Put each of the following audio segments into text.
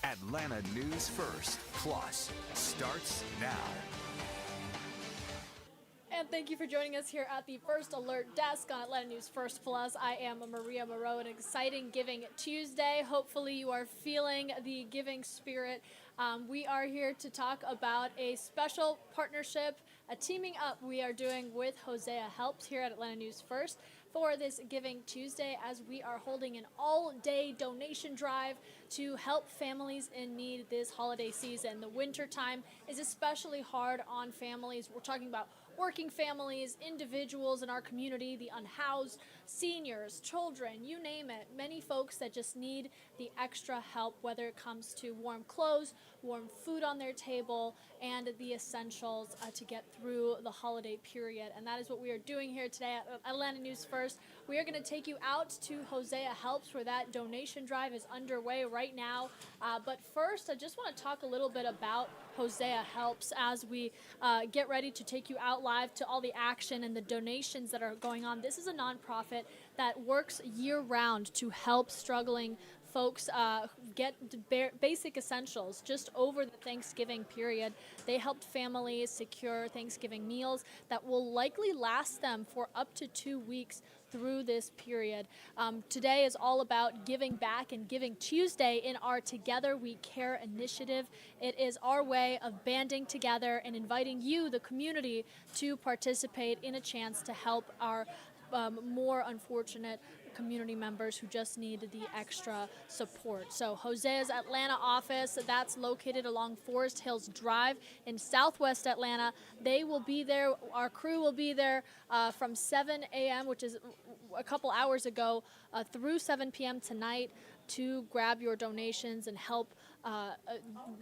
Atlanta News First Plus starts now. And thank you for joining us here at the First Alert Desk on Atlanta News First Plus. I am Maria Moreau. An exciting Giving Tuesday. Hopefully you are feeling the giving spirit. We are here to talk about a special partnership, a teaming up we are doing with Hosea Helps here at Atlanta News First for this Giving Tuesday, as we are holding an all-day donation drive to help families in need this holiday season. The winter time is especially hard on families. We're talking about working families, individuals in our community, the unhoused, seniors, children, you name it. Many folks that just need the extra help, whether it comes to warm clothes, warm food on their table, and the essentials to get through the holiday period. And that is what we are doing here today at Atlanta News First. We are going to take you out to Hosea Helps, where that donation drive is underway right now. But first, I just want to talk a little bit about Hosea Helps as we get ready to take you out live to all the action and the donations that are going on. This is a nonprofit that works year-round to help struggling folks get basic essentials just over the Thanksgiving period. They helped families secure Thanksgiving meals that will likely last them for up to 2 weeks through this period. Today is all about giving back and Giving Tuesday in our Together We Care initiative. It is our way of banding together and inviting you, the community, to participate in a chance to help our more unfortunate community members who just need the extra support. So Hosea's Atlanta office, that's located along Forest Hills Drive in Southwest Atlanta. They will be there. Our crew will be there from 7 a.m., which is a couple hours ago, through 7 p.m. tonight to grab your donations and help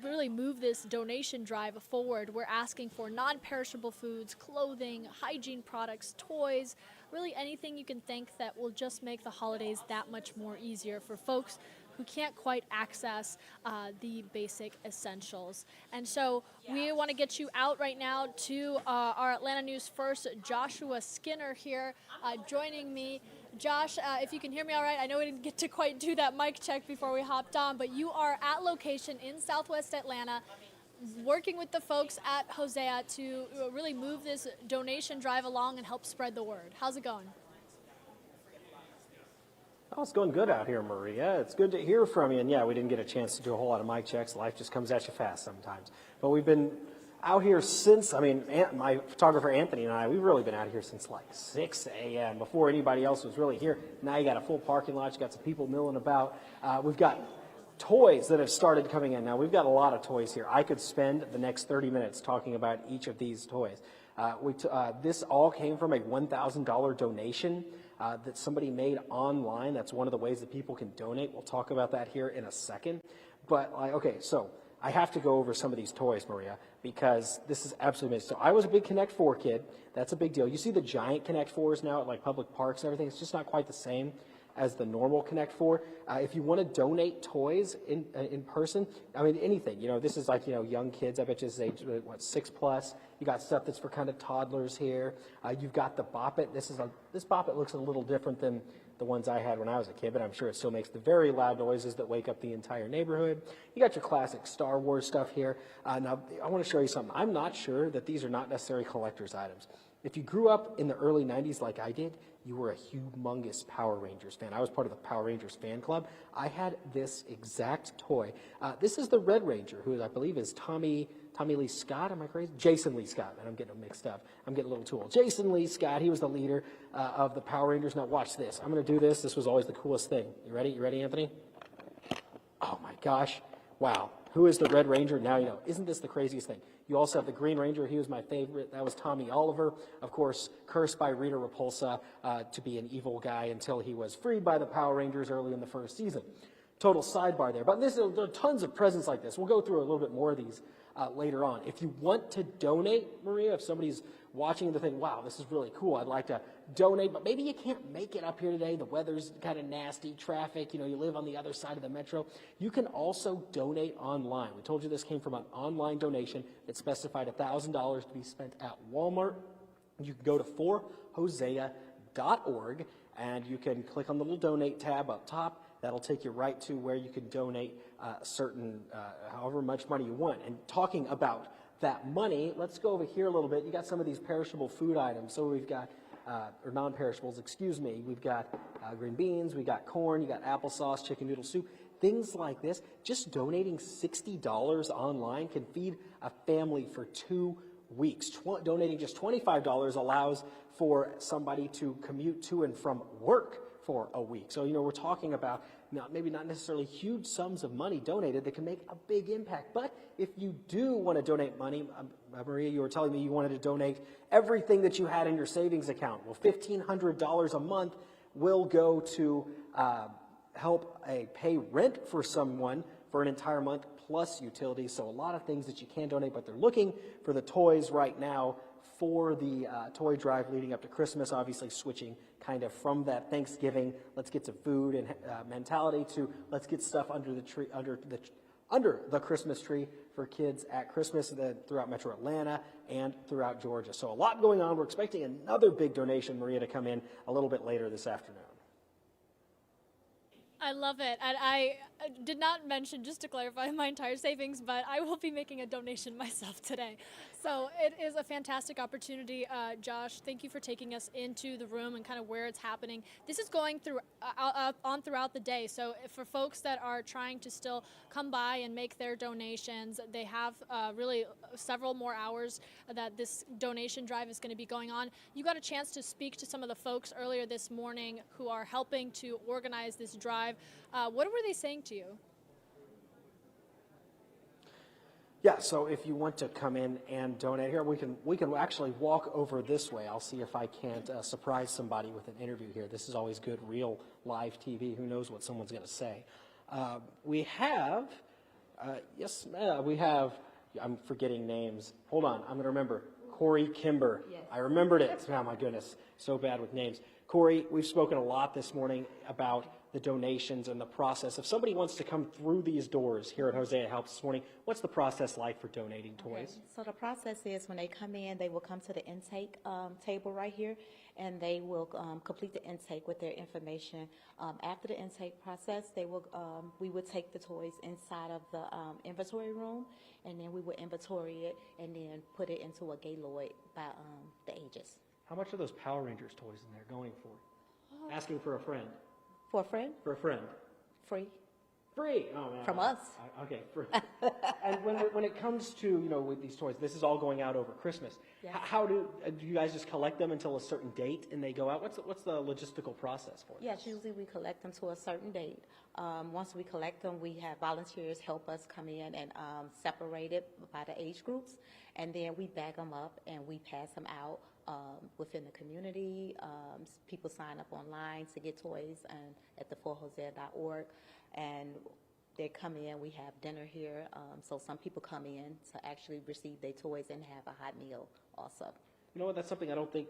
really move this donation drive forward. We're asking for non-perishable foods, clothing, hygiene products, toys, really anything you can think that will just make the holidays that much more easier for folks who can't quite access the basic essentials. And so we want to get you out right now to our Atlanta News First, Joshua Skinner here joining me. Josh, if you can hear me all right, I know we didn't get to quite do that mic check before we hopped on, but you are at location in Southwest Atlanta, working with the folks at Hosea to really move this donation drive along and help spread the word. How's it going? Oh, it's going good out here, Maria. It's good to hear from you. And yeah, we didn't get a chance to do a whole lot of mic checks. Life just comes at you fast sometimes. But we've been out here since, my photographer Anthony and I, we've really been out here since like 6 a.m. before anybody else was really here. Now you got a full parking lot. You got some people milling about. We've got toys that have started coming in. Now, we've got a lot of toys here. I could spend the next 30 minutes talking about each of these toys. This all came from a $1,000 donation that somebody made online. That's one of the ways that people can donate. We'll talk about that here in a second. But, okay, so I have to go over some of these toys, Maria, because this is absolutely amazing. So I was a big Connect 4 kid. That's a big deal. You see the giant Connect 4s now at like public parks and everything. It's just not quite the same as the normal Connect 4. If you want to donate toys in person, anything, this is like, young kids, I bet you this is age, 6+. You got stuff that's for kind of toddlers here. You've got the Bop It. This Bop It looks a little different than the ones I had when I was a kid, but I'm sure it still makes the very loud noises that wake up the entire neighborhood. You got your classic Star Wars stuff here. Now, I want to show you something. I'm not sure that these are not necessarily collector's items. If you grew up in the early 90s like I did, you were a humongous Power Rangers fan. I was part of the Power Rangers fan club. I had this exact toy. This is the Red Ranger, who I believe is Tommy Lee Scott. Am I crazy? Jason Lee Scott. Man, I'm getting them mixed up. I'm getting a little too old. Jason Lee Scott, he was the leader of the Power Rangers. Now watch this. I'm going to do this. This was always the coolest thing. You ready? You ready, Anthony? Oh my gosh. Wow. Who is the Red Ranger? Now you know. Isn't this the craziest thing? You also have the Green Ranger. He was my favorite. That was Tommy Oliver. Of course, cursed by Rita Repulsa to be an evil guy until he was freed by the Power Rangers early in the first season. Total sidebar there. But there are tons of presents like this. We'll go through a little bit more of these later on. If you want to donate, Maria, if somebody's watching and think, wow, this is really cool, I'd like to donate, but maybe you can't make it up here today, the weather's kind of nasty, traffic, you live on the other side of the metro, you can also donate online. We told you this came from an online donation that specified $1,000 to be spent at Walmart. You can go to forhosea.org and you can click on the little donate tab up top, That'll take you right to where you can donate certain, however much money you want. And talking about that money, let's go over here a little bit. You got some of these perishable food items. So we've got, or non-perishables, excuse me. We've got green beans, we got corn, you got applesauce, chicken noodle soup, things like this. Just donating $60 online can feed a family for 2 weeks. Donating just $25 allows for somebody to commute to and from work for a week. So, we're talking about maybe not necessarily huge sums of money donated that can make a big impact. But if you do want to donate money, Maria, you were telling me you wanted to donate everything that you had in your savings account. Well, $1,500 a month will go to help pay rent for someone for an entire month plus utilities. So a lot of things that you can donate, but they're looking for the toys right now for the toy drive leading up to Christmas, obviously switching kind of from that Thanksgiving, let's get some food and mentality to let's get stuff under the tree, under the Christmas tree for kids at Christmas throughout Metro Atlanta and throughout Georgia. So a lot going on. We're expecting another big donation, Maria, to come in a little bit later this afternoon. I love it. And I did not mention, just to clarify, my entire savings, but I will be making a donation myself today. So it is a fantastic opportunity. Josh, thank you for taking us into the room and kind of where it's happening. This is going through on throughout the day. So for folks that are trying to still come by and make their donations, they have really several more hours that this donation drive is going to be going on. You got a chance to speak to some of the folks earlier this morning who are helping to organize this drive. What were they saying to you? Yeah, so if you want to come in and donate here, we can actually walk over this way. I'll see if I can't surprise somebody with an interview here. This is always good, real live TV. Who knows what someone's going to say? We have, I'm forgetting names. Hold on, I'm going to remember. Corey Kimber. Yes. I remembered it. Oh, my goodness, so bad with names. Corey, we've spoken a lot this morning about the donations and the process. If somebody wants to come through these doors here at Hosea Helps this morning, what's the process like for donating toys? Okay. So the process is when they come in, they will come to the intake table right here, and they will complete the intake with their information. After the intake process, we would take the toys inside of the inventory room, and then we would inventory it and then put it into a Gaylord by the ages. How much are those Power Rangers toys in there going for? Asking for a friend. For a friend? For a friend. Free. Free. Oh man. From us. Okay. Free. And when it comes to with these toys, this is all going out over Christmas. Yes. How do you guys just collect them until a certain date and they go out? What's the logistical process for this? Yes, usually we collect them to a certain date. Once we collect them, we have volunteers help us come in and separate it by the age groups, and then we bag them up and we pass them out within the community. People sign up online to get toys and at the4hosea.org, and they come in. We have dinner here, so some people come in to actually receive their toys and have a hot meal also. You know what? That's something I don't think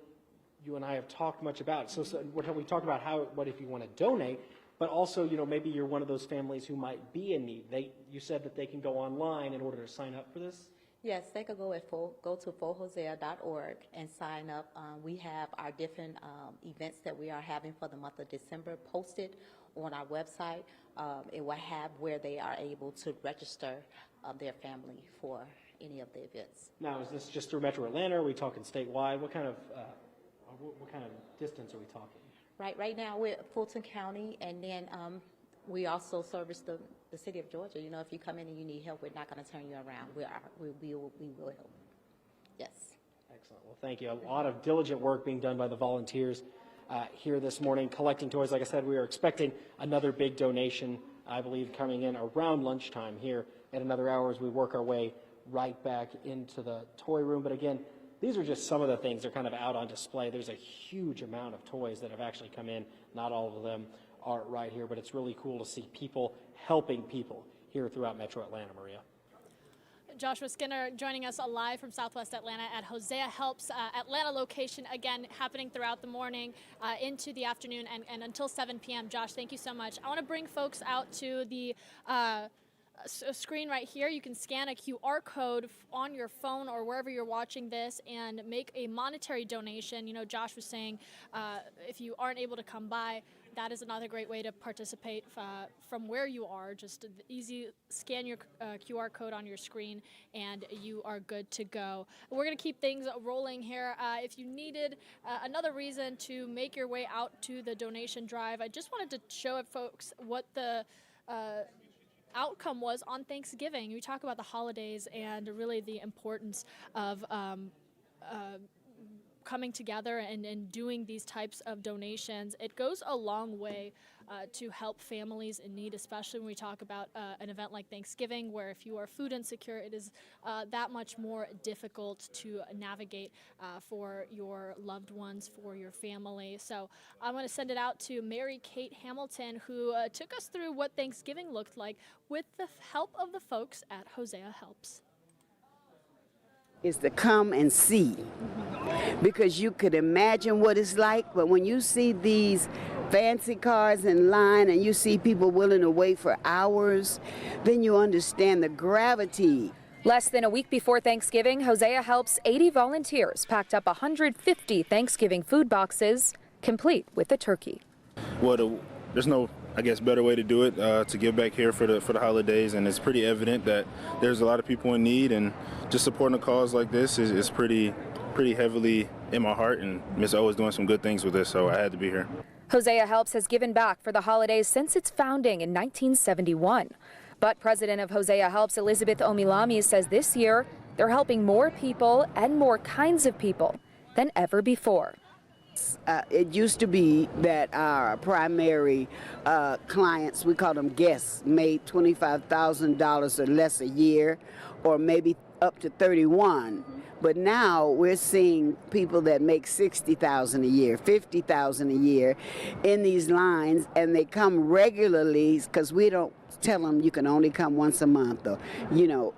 you and I have talked much about. So we talked about what if you want to donate, but also maybe you're one of those families who might be in need. You said that they can go online in order to sign up for this. Yes, they could go to 4hosea.org and sign up. We have our different events that we are having for the month of December posted on our website. It will have where they are able to register their family for any of the events. Now, is this just through Metro Atlanta? Or are we talking statewide? What kind of distance are we talking? Right now we're at Fulton County, and then we also service the city of Georgia. If you come in and you need help, we're not going to turn you around. We will help. Yes. Excellent. Well, thank you. A lot of diligent work being done by the volunteers here this morning, collecting toys. Like I said, we are expecting another big donation, I believe, coming in around lunchtime here in another hour as we work our way right back into the toy room. But again, these are just some of the things that are kind of out on display. There's a huge amount of toys that have actually come in. Not all of them are right here, but it's really cool to see people helping people here throughout Metro Atlanta, Maria. Joshua Skinner joining us live from Southwest Atlanta at Hosea Helps Atlanta location, again, happening throughout the morning into the afternoon and until 7 p.m. Josh, thank you so much. I want to bring folks out to the screen right here. You can scan a QR code on your phone or wherever you're watching this and make a monetary donation. Josh was saying if you aren't able to come by, that is another great way to participate from where you are. Just easy, scan your QR code on your screen and you are good to go. We're going to keep things rolling here. If you needed another reason to make your way out to the donation drive, I just wanted to show folks what the outcome was on Thanksgiving. We talk about the holidays and really the importance of coming together and doing these types of donations. It goes a long way to help families in need, especially when we talk about an event like Thanksgiving, where if you are food insecure, it is that much more difficult to navigate for your loved ones, for your family. So I'm going to send it out to Mary Kate Hamilton, who took us through what Thanksgiving looked like with the help of the folks at Hosea Helps. Is to come and see, because you could imagine what it's like, but when you see these fancy cars in line and you see people willing to wait for hours, then you understand the gravity. Less than a week before Thanksgiving, Hosea Helps 80 volunteers packed up 150 Thanksgiving food boxes, complete with the turkey. Well, there's no, I guess, better way to do it, to give back here for the holidays, and it's pretty evident that there's a lot of people in need, and just supporting a cause like this is pretty heavily in my heart, and Miss O is doing some good things with this, so I had to be here. Hosea Helps has given back for the holidays since its founding in 1971. But president of Hosea Helps, Elizabeth Omilami, says this year they're helping more people and more kinds of people than ever before. It used to be that our primary clients, we call them guests, made $25,000 or less a year, or maybe up to 31. But now we're seeing people that make $60,000 a year, $50,000 a year in these lines, and they come regularly because we don't tell them you can only come once a month, or,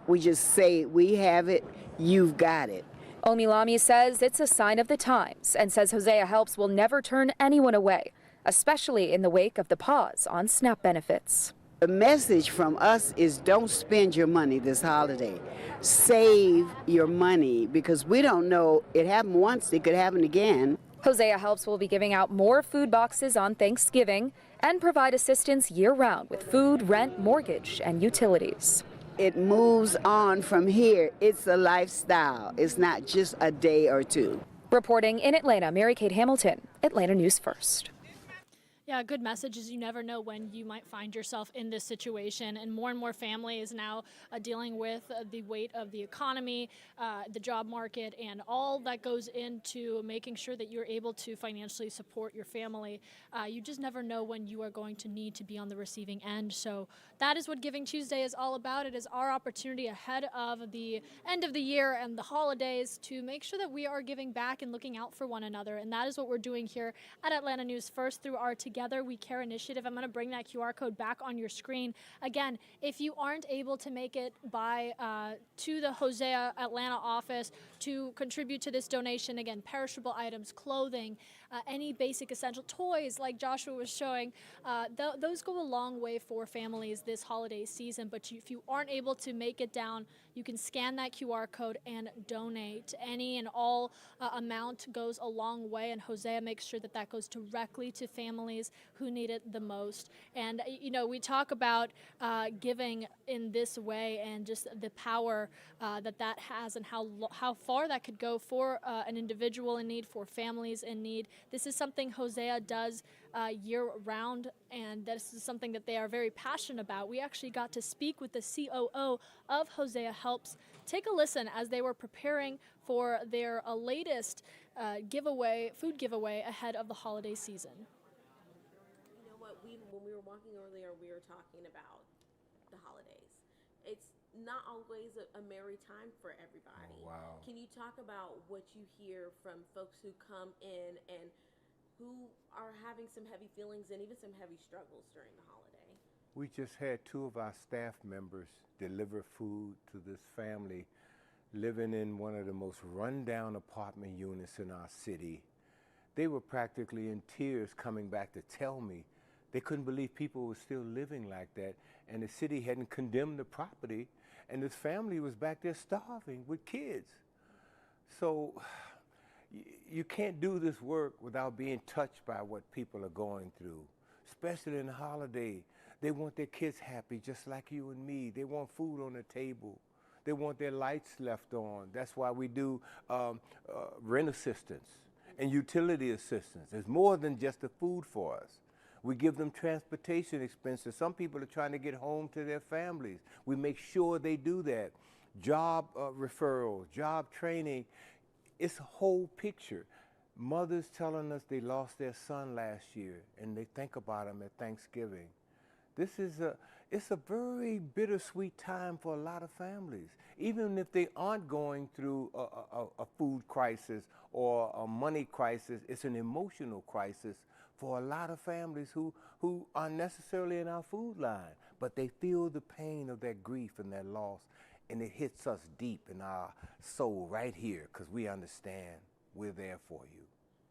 we just say we have it, you've got it. Omilami says it's a sign of the times and says Hosea Helps will never turn anyone away, especially in the wake of the pause on SNAP benefits. The message from us is don't spend your money this holiday. Save your money, because we don't know, it happened once, it could happen again. Hosea Helps will be giving out more food boxes on Thanksgiving and provide assistance year-round with food, rent, mortgage, and utilities. It moves on from here. It's a lifestyle. It's not just a day or two. Reporting in Atlanta, Mary Kate Hamilton, Atlanta News First. Yeah, a good message is you never know when you might find yourself in this situation, and more families now dealing with the weight of the economy, the job market, and all that goes into making sure that you're able to financially support your family. You just never know when you are going to need to be on the receiving end. So that is what Giving Tuesday is all about. It is our opportunity ahead of the end of the year and the holidays to make sure that we are giving back and looking out for one another, and that is what we're doing here at Atlanta News First through our Together We Care initiative. I'm going to bring that QR code back on your screen. Again, if you aren't able to make it by to the Hosea Atlanta office to contribute to this donation, again, perishable items, clothing, any basic essential toys like Joshua was showing, those go a long way for families this holiday season. But if you aren't able to make it down, you can scan that QR code and donate. Any and all amount goes a long way, and Hosea makes sure that that goes directly to families who need it the most. And, we talk about giving in this way and just the power that has, and how far that could go for an individual in need, for families in need. This is something Hosea does year-round, and this is something that they are very passionate about. We actually got to speak with the COO of Hosea Helps. Take a listen as they were preparing for their latest food giveaway ahead of the holiday season. You know what? When we were walking earlier, we were talking about the holidays. It's not always a merry time for everybody. Oh, wow. Can you talk about what you hear from folks who come in and who are having some heavy feelings and even some heavy struggles during the holiday? We just had 2 of our staff members deliver food to this family living in one of the most rundown apartment units in our city. They were practically in tears coming back to tell me they couldn't believe people were still living like that, and the city hadn't condemned the property, and this family was back there starving with kids. So you can't do this work without being touched by what people are going through. especially in the holiday. They want their kids happy, just like you and me. They want food on the table. They want their lights left on. That's why we do rent assistance and utility assistance. It's more than just the food for us. We give them transportation expenses. Some people are trying to get home to their families. We make sure they do that. Job referrals, job training. It's a whole picture. Mothers telling us they lost their son last year and they think about him at Thanksgiving. It's a very bittersweet time for a lot of families. Even if they aren't going through a food crisis or a money crisis, it's an emotional crisis for a lot of families who aren't necessarily in our food line, but they feel the pain of that grief and that loss, and it hits us deep in our soul right here because we understand we're there for you.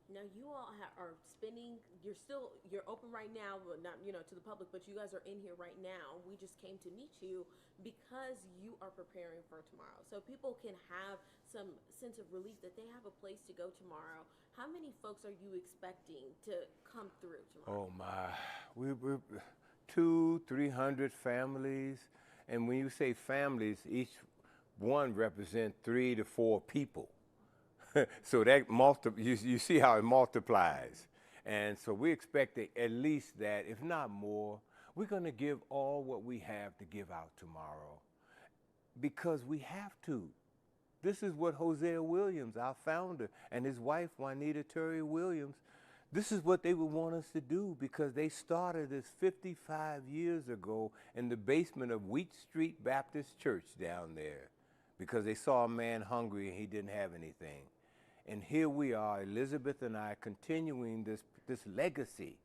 Now you all are spending. You're open right now, but not to the public. But you guys are in here right now. We just came to meet you because you are preparing for tomorrow, so people can have some sense of relief that they have a place to go tomorrow. How many folks are you expecting to come through tomorrow? Oh my, we're 200-300 families, and when you say families, each one represents 3 to 4 people. So that you see how it multiplies. And so we expect at least that, if not more. We're going to give all what we have to give out tomorrow because we have to. This is what Hosea Williams, our founder, and his wife, Juanita Terry Williams, this is what they would want us to do because they started this 55 years ago in the basement of Wheat Street Baptist Church down there because they saw a man hungry and he didn't have anything. And here we are, Elizabeth and I, continuing this legacy.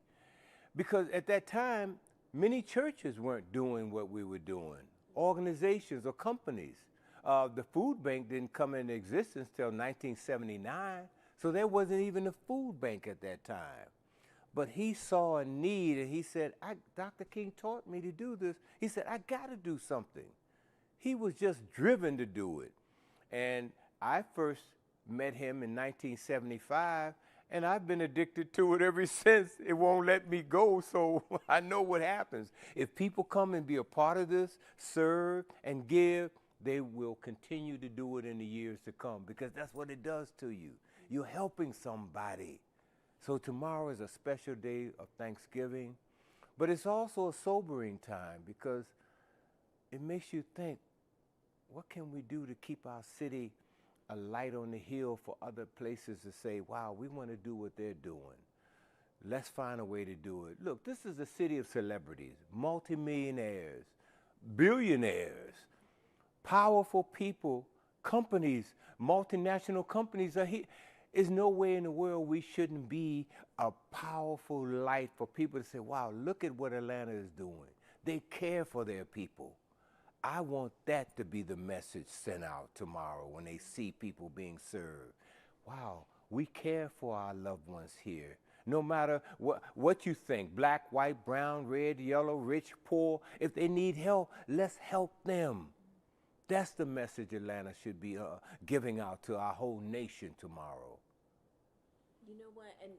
Because at that time, many churches weren't doing what we were doing, organizations or companies. The food bank didn't come into existence till 1979, so there wasn't even a food bank at that time. But he saw a need and he said, Dr. King taught me to do this. He said, I got to do something. He was just driven to do it. And I first met him in 1975, and I've been addicted to it ever since. It won't let me go, so I know what happens. If people come and be a part of this, serve and give, they will continue to do it in the years to come because that's what it does to you. You're helping somebody. So tomorrow is a special day of Thanksgiving, but it's also a sobering time because it makes you think, what can we do to keep our city a light on the hill for other places to say, wow, we want to do what they're doing. Let's find a way to do it. Look, this is a city of celebrities, multimillionaires, billionaires, powerful people, companies, multinational companies are here. There's no way in the world we shouldn't be a powerful light for people to say, wow, look at what Atlanta is doing. They care for their people. I want that to be the message sent out tomorrow when they see people being served. Wow, we care for our loved ones here. No matter what you think, black, white, brown, red, yellow, rich, poor, if they need help, let's help them. That's the message Atlanta should be giving out to our whole nation tomorrow. You know what? And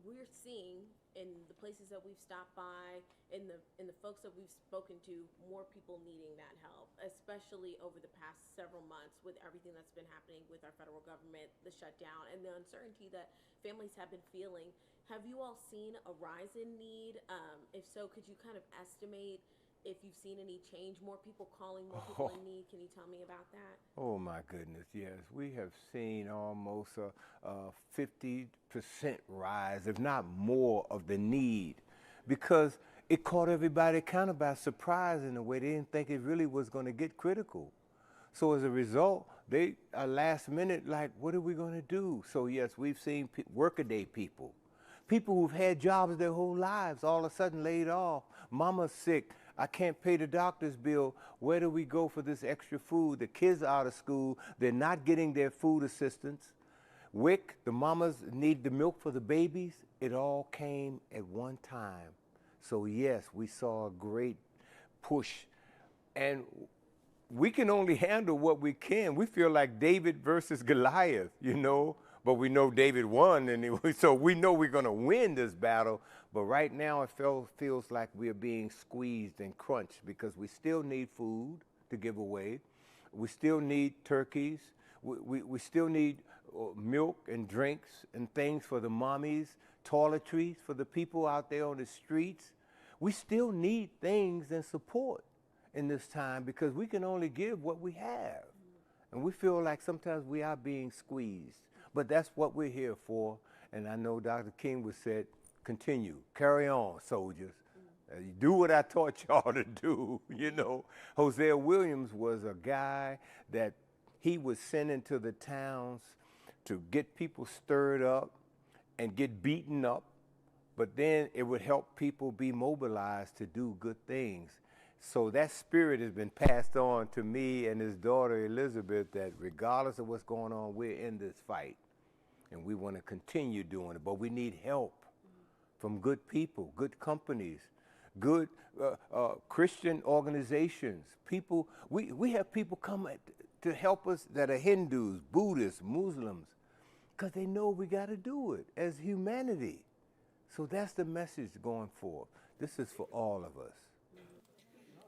we're seeing in the places that we've stopped by, in the folks that we've spoken to, more people needing that help, especially over the past several months with everything that's been happening with our federal government, the shutdown, and the uncertainty that families have been feeling. Have you all seen a rise in need? If so, could you kind of estimate if you've seen any change, more people calling, more people in need? Can you tell me about that? Oh my goodness, yes. We have seen almost a 50% rise, if not more, of the need because it caught everybody kind of by surprise in a way. They didn't think it really was going to get critical. So as a result, they are last minute like, what are we going to do? So yes, we've seen workaday people who've had jobs their whole lives, all of a sudden laid off. Mama's sick. I can't pay the doctor's bill. Where do we go for this extra food? The kids are out of school. They're not getting their food assistance. WIC, the mamas need the milk for the babies. It all came at one time. So yes, we saw a great push. And we can only handle what we can. We feel like David versus Goliath, you know. but we know David won, and so we know we're going to win this battle. But right now it feels like we're being squeezed and crunched because we still need food to give away. We still need turkeys. We still need milk and drinks and things for the mommies, toiletries for the people out there on the streets. We still need things and support in this time because we can only give what we have. And we feel like sometimes we are being squeezed. But that's what we're here for. And I know Dr. King would said, continue, carry on, soldiers. Do what I taught y'all to do, you know. Hosea Williams was a guy that he was sent into the towns to get people stirred up and get beaten up, but then it would help people be mobilized to do good things. So that spirit has been passed on to me and his daughter Elizabeth, that regardless of what's going on, we're in this fight. And we want to continue doing it, but we need help from good people, good companies, good Christian organizations. People, we have people come to help us that are Hindus, Buddhists, Muslims, because they know we got to do it as humanity. So that's the message going forth. This is for all of us.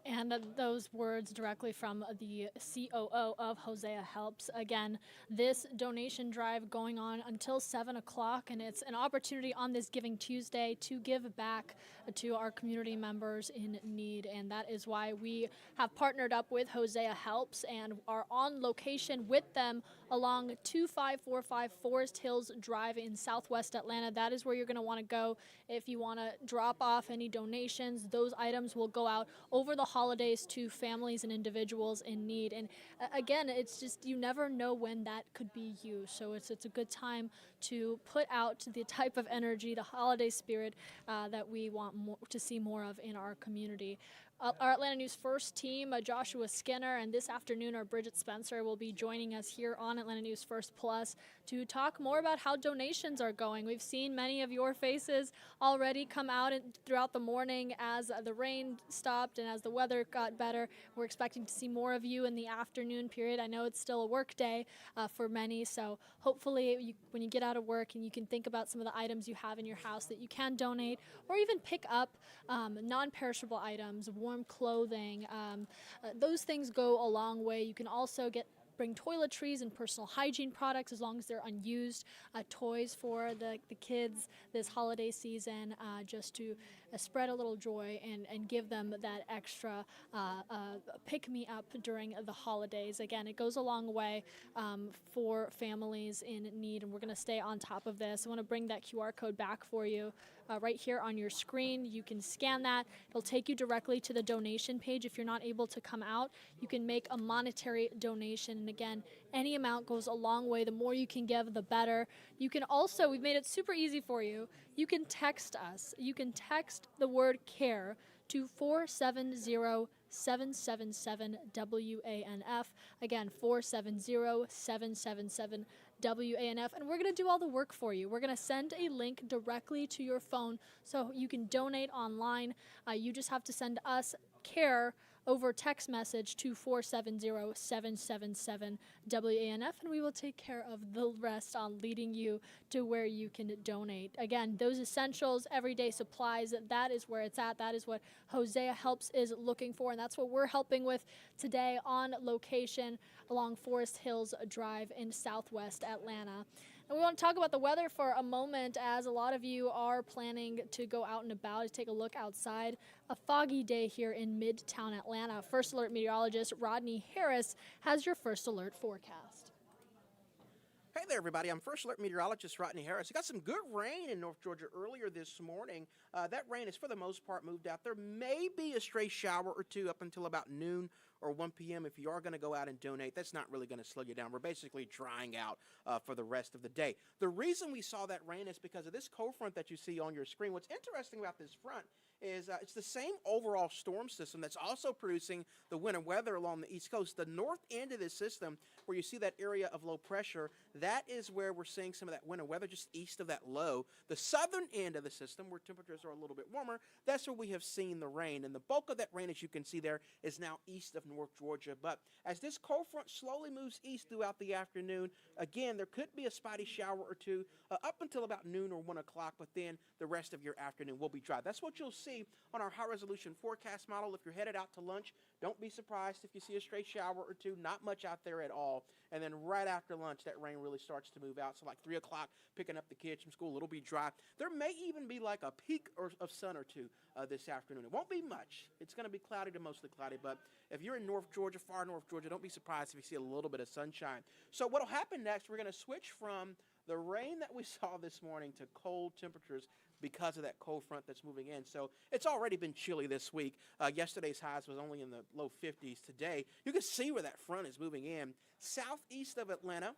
And those words directly from the COO of Hosea Helps. Again, this donation drive going on until 7 o'clock, and it's an opportunity on this Giving Tuesday to give back to our community members in need. And that is why we have partnered up with Hosea Helps and are on location with them along 2545 Forest Hills Drive in Southwest Atlanta. That is where you're going to want to go if you want to drop off any donations. Those items will go out over the holidays to families and individuals in need. And again, it's just, you never know when that could be you. So it's a good time to put out the type of energy, the holiday spirit that we want to see more of in our community. Our Atlanta News First team, Joshua Skinner, and this afternoon our Bridget Spencer will be joining us here on Atlanta News First Plus to talk more about how donations are going. We've seen many of your faces already come out throughout the morning as the rain stopped and as the weather got better. We're expecting to see more of you in the afternoon period. I know it's still a work day for many, so hopefully when you get out of work and you can think about some of the items you have in your house that you can donate or even pick up non-perishable items, warm clothing. Those things go a long way. You can also bring toiletries and personal hygiene products as long as they're unused, toys for the kids this holiday season, just to spread a little joy and give them that extra pick-me-up during the holidays. Again, it goes a long way for families in need, and we're going to stay on top of this. I want to bring that QR code back for you. Right here on your screen, you can scan that. It'll take you directly to the donation page. If you're not able to come out, you can make a monetary donation. And again, any amount goes a long way. The more you can give, the better. You can also, we've made it super easy for you. You can text us. You can text the word CARE to 470-777-WANF. Again, 470-777-WANF. WANF, and we're going to do all the work for you. We're going to send a link directly to your phone so you can donate online. You just have to send us CARE over text message to 470-777-WANF, and we will take care of the rest on leading you to where you can donate. Again, those essentials, everyday supplies, that is where it's at. That is what Hosea Helps is looking for, and that's what we're helping with today on location along Forest Hills Drive in Southwest Atlanta. And we want to talk about the weather for a moment, as a lot of you are planning to go out and about to take a look outside. A foggy day here in Midtown Atlanta. First Alert meteorologist Rodney Harris has your First Alert forecast. Hey there, everybody. I'm First Alert meteorologist Rodney Harris. We got some good rain in North Georgia earlier this morning. That rain is, for the most part, moved out. There may be a stray shower or two up until about noon or 1 p.m. If you are going to go out and donate, that's not really going to slow you down. We're basically drying out for the rest of the day. The reason we saw that rain is because of this cold front that you see on your screen. What's interesting about this front is it's the same overall storm system that's also producing the winter weather along the East Coast. The north end of this system, where you see that area of low pressure, that is where we're seeing some of that winter weather just east of that low. The southern end of the system, where temperatures are a little bit warmer, that's where we have seen the rain. And the bulk of that rain, as you can see there, is now east of North Georgia. But as this cold front slowly moves east throughout the afternoon, again, there could be a spotty shower or two up until about noon or 1 o'clock, but then the rest of your afternoon will be dry. That's what you'll see on our high-resolution forecast model. If you're headed out to lunch, don't be surprised if you see a stray shower or two, not much out there at all. And then right after lunch, that rain really starts to move out. So like 3 o'clock, picking up the kids from school, it'll be dry. There may even be like a peak of sun or two this afternoon. It won't be much. It's going to be cloudy to mostly cloudy, but if you're in North Georgia, far North Georgia, don't be surprised if you see a little bit of sunshine. So what'll happen next, we're going to switch from the rain that we saw this morning to cold temperatures because of that cold front that's moving in. So it's already been chilly this week. Yesterday's highs was only in the low 50s. Today, you can see where that front is moving in. Southeast of Atlanta,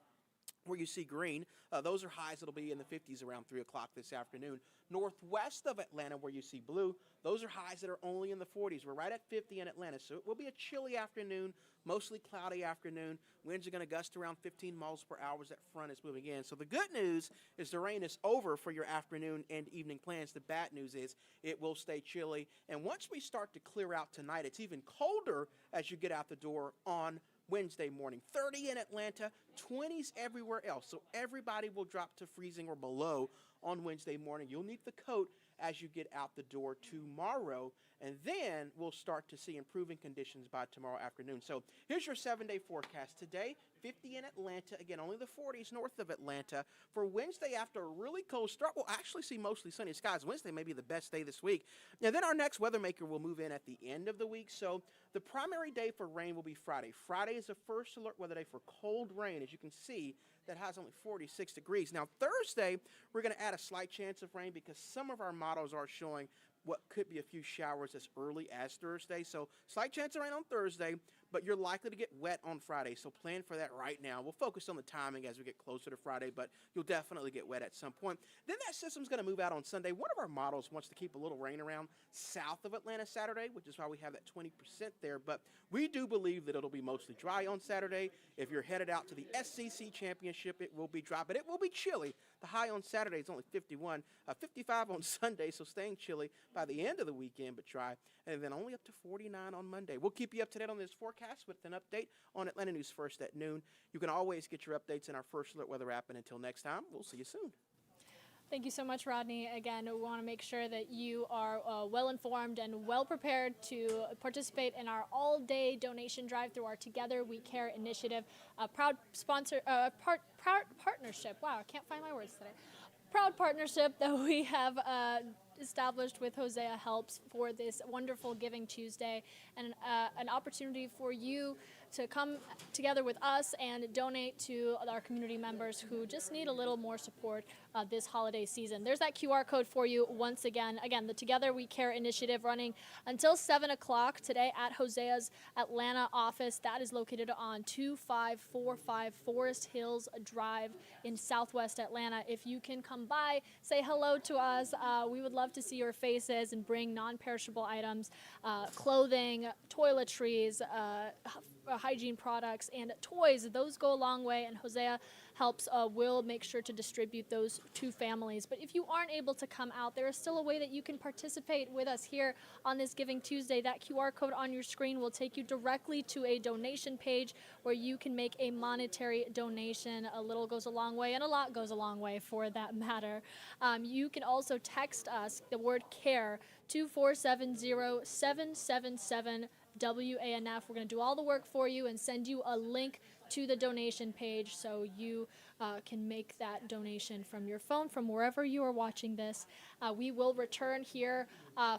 where you see green, those are highs that'll be in the 50s around 3 o'clock this afternoon. Northwest of Atlanta, where you see blue, those are highs that are only in the 40s. We're right at 50 in Atlanta, so it will be a chilly afternoon, mostly cloudy afternoon. Winds are going to gust around 15 miles per hour as that front is moving in. So the good news is the rain is over for your afternoon and evening plans. The bad news is it will stay chilly. And once we start to clear out tonight, it's even colder as you get out the door on Wednesday morning. 30 in Atlanta, 20s everywhere else. So everybody will drop to freezing or below on Wednesday morning. You'll need the coat as you get out the door tomorrow, and then we'll start to see improving conditions by tomorrow afternoon. So here's your 7-day forecast. Today, 50 in Atlanta. Again, only the 40s north of Atlanta. For Wednesday, after a really cold start, we'll actually see mostly sunny skies. Wednesday may be the best day this week. And then our next weather maker will move in at the end of the week. So the primary day for rain will be Friday. Friday is the first alert weather day for cold rain. As you can see, that has only 46 degrees. Now, Thursday, we're going to add a slight chance of rain because some of our models are showing what could be a few showers as early as Thursday. So slight chance of rain on Thursday, but you're likely to get wet on Friday. So plan for that right now. We'll focus on the timing as we get closer to Friday, but you'll definitely get wet at some point. Then that system's going to move out on Sunday. One of our models wants to keep a little rain around south of Atlanta Saturday, which is why we have that 20% there. But we do believe that it'll be mostly dry on Saturday. If you're headed out to the SEC Championship, it will be dry, but it will be chilly. The high on Saturday is only 51, 55 on Sunday, so staying chilly by the end of the weekend, but dry. And then only up to 49 on Monday. We'll keep you up to date on this forecast with an update on Atlanta News First at noon. You can always get your updates in our First Alert Weather app, and until next time, we'll see you soon. Thank you so much, Rodney. Again, we want to make sure that you are well-informed and well-prepared to participate in our all-day donation drive through our Together We Care initiative, a proud partnership. Wow, I can't find my words today. Proud partnership that we have established with Hosea Helps for this wonderful Giving Tuesday, and an opportunity for you to come together with us and donate to our community members who just need a little more support this holiday season. There's that QR code for you once again. Again, the Together We Care initiative running until 7 o'clock today at Hosea's Atlanta office. That is located on 2545 Forest Hills Drive in Southwest Atlanta. If you can come by, say hello to us. We would love to see your faces and bring non-perishable items, clothing, toiletries, hygiene products, and toys. Those go a long way, and Hosea Helps will make sure to distribute those to families. But if you aren't able to come out, there is still a way that you can participate with us here on this Giving Tuesday. That QR code on your screen will take you directly to a donation page where you can make a monetary donation. A little goes a long way, and a lot goes a long way for that matter. You can also text us the word CARE to 470-777 WANF. We're going to do all the work for you and send you a link to the donation page so you can make that donation from your phone, from wherever you are watching this. We will return here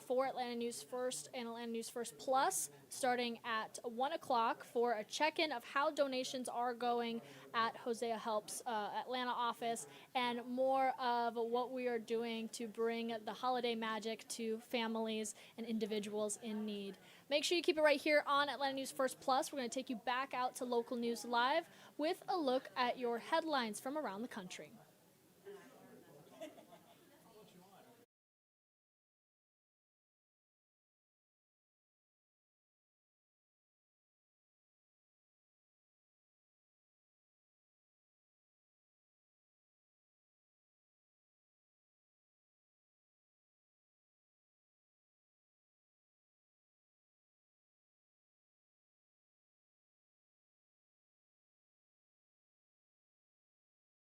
for Atlanta News First and Atlanta News First Plus starting at 1 o'clock for a check-in of how donations are going at Hosea Helps Atlanta office, and more of what we are doing to bring the holiday magic to families and individuals in need. Make sure you keep it right here on Atlanta News First Plus. We're going to take you back out to local news live with a look at your headlines from around the country.